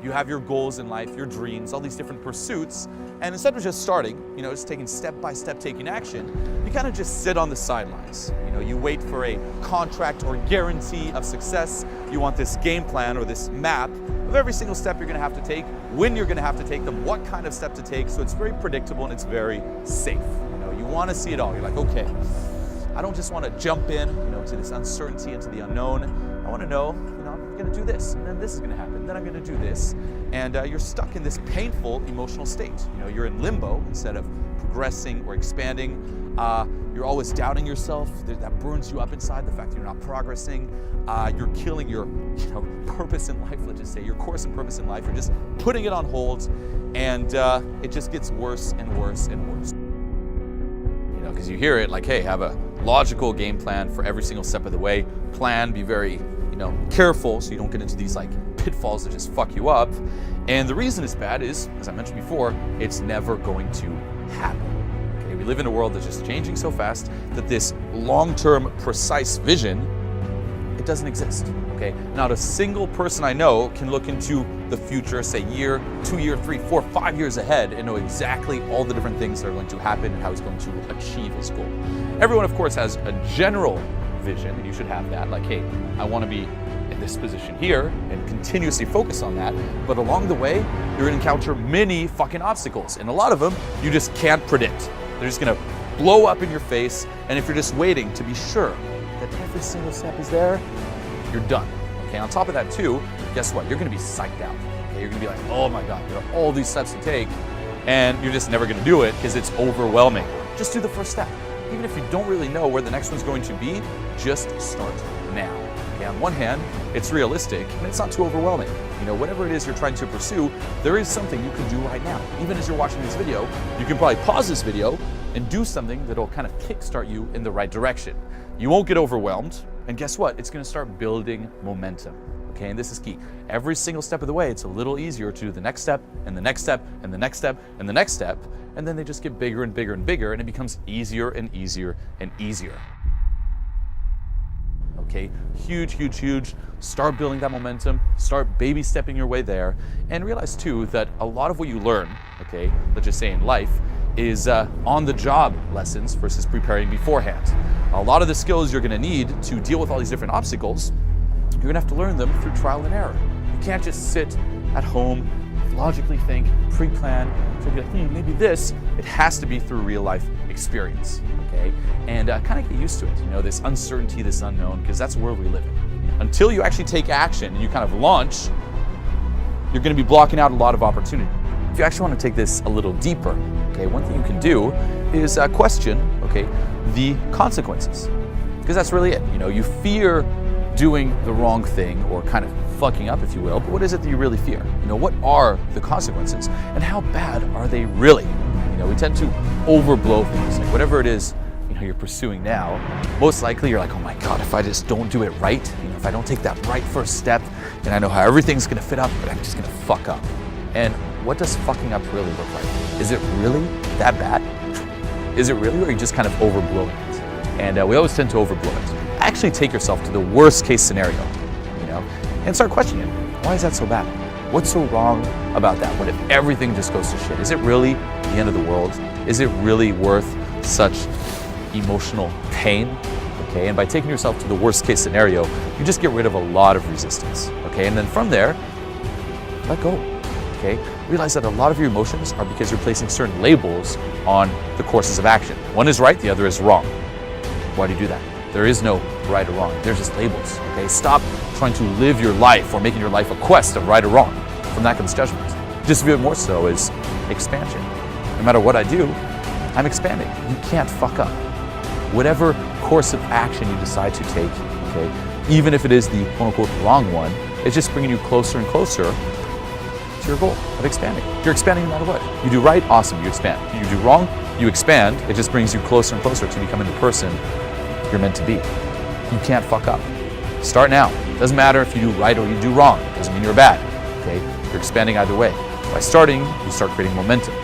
You have your goals in life, your dreams, all these different pursuits, and instead of just starting, just taking step by step, taking action, you kind of just sit on the sidelines. You wait for a contract or guarantee of success. You want this game plan or this map of every single step you're going to have to take, when you're going to have to take them, what kind of step to take, so it's very predictable and it's very safe. You want to see it all. You're like, okay, I don't just want to jump in, to this uncertainty, into the unknown. I want to know, I'm going to do this, and then this is going to happen, then I'm going to do this. And you're stuck in this painful emotional state. You're in limbo instead of progressing or expanding. You're always doubting yourself. That burns you up inside, the fact that you're not progressing. You're killing your purpose in life, let's just say, your course and purpose in life. You're just putting it on hold, and it just gets worse and worse and worse. Because you hear it like, hey, have a logical game plan for every single step of the way. Plan, be very, careful so you don't get into these like pitfalls that just fuck you up. And the reason it's bad is, as I mentioned before, it's never going to happen. Okay? We live in a world that's just changing so fast that this long-term, precise vision, it doesn't exist. Okay? Not a single person I know can look into the future, say year, 2 year, 3, 4, 5 years ahead and know exactly all the different things that are going to happen and how he's going to achieve his goal. Everyone, of course, has a general vision, and you should have that. Like, hey, I want to be in this position here and continuously focus on that. But along the way, you're going to encounter many fucking obstacles. And a lot of them, you just can't predict. They're just going to blow up in your face. And if you're just waiting to be sure that every single step is there, you're done. Okay, on top of that too, guess what? You're going to be psyched out. Okay, you're going to be like, oh my God, there are all these steps to take. And you're just never going to do it because it's overwhelming. Just do the first step. Even if you don't really know where the next one's going to be, just start now. Okay, on one hand, it's realistic and it's not too overwhelming. Whatever it is you're trying to pursue, there is something you can do right now. Even as you're watching this video, you can probably pause this video and do something that'll kind of kickstart you in the right direction. You won't get overwhelmed, and guess what? It's going to start building momentum. Okay, and this is key. Every single step of the way, it's a little easier to do the next step, and the next step, and the next step, and the next step, and then they just get bigger and bigger and bigger, and it becomes easier and easier and easier. Okay, huge, huge, huge. Start building that momentum, start baby stepping your way there, and realize too that a lot of what you learn, okay, let's just say in life, is on-the-job lessons versus preparing beforehand. A lot of the skills you're gonna need to deal with all these different obstacles, you're gonna have to learn them through trial and error. You can't just sit at home, logically think, pre-plan, so you're like, maybe this. It has to be through real life experience, okay? And kind of get used to it, this uncertainty, this unknown, because that's the world we live in. Until you actually take action and you kind of launch, you're gonna be blocking out a lot of opportunity. If you actually want to take this a little deeper, okay, one thing you can do is question, okay, the consequences. Because that's really it. You fear doing the wrong thing or kind of fucking up, if you will, but what is it that you really fear? What are the consequences and how bad are they really? We tend to overblow things. Like whatever it is, you're pursuing now, most likely you're like, oh my God, if I just don't do it right, if I don't take that right first step, and I know how everything's gonna fit up, but I'm just gonna fuck up. And what does fucking up really look like? Is it really that bad? Is it really, or are you just kind of overblowing it? And we always tend to overblow it. Actually take yourself to the worst case scenario, and start questioning, why is that so bad? What's so wrong about that? What if everything just goes to shit? Is it really the end of the world? Is it really worth such emotional pain? Okay, and by taking yourself to the worst case scenario, you just get rid of a lot of resistance. Okay, and then from there, let go. Okay, realize that a lot of your emotions are because you're placing certain labels on the courses of action. One is right, the other is wrong. Why do you do that? There is no right or wrong. They're just labels. Okay, stop trying to live your life or making your life a quest of right or wrong. From that comes judgment. Just view it more so as expansion. No matter what I do, I'm expanding. You can't fuck up. Whatever course of action you decide to take, okay, even if it is the quote-unquote wrong one, it's just bringing you closer and closer to your goal of expanding. You're expanding no matter what. You do right, awesome, you expand. You do wrong, you expand. It just brings you closer and closer to becoming the person you're meant to be. You can't fuck up. Start now. Doesn't matter if you do right or you do wrong. Doesn't mean you're bad. Okay? You're expanding either way. By starting, you start creating momentum.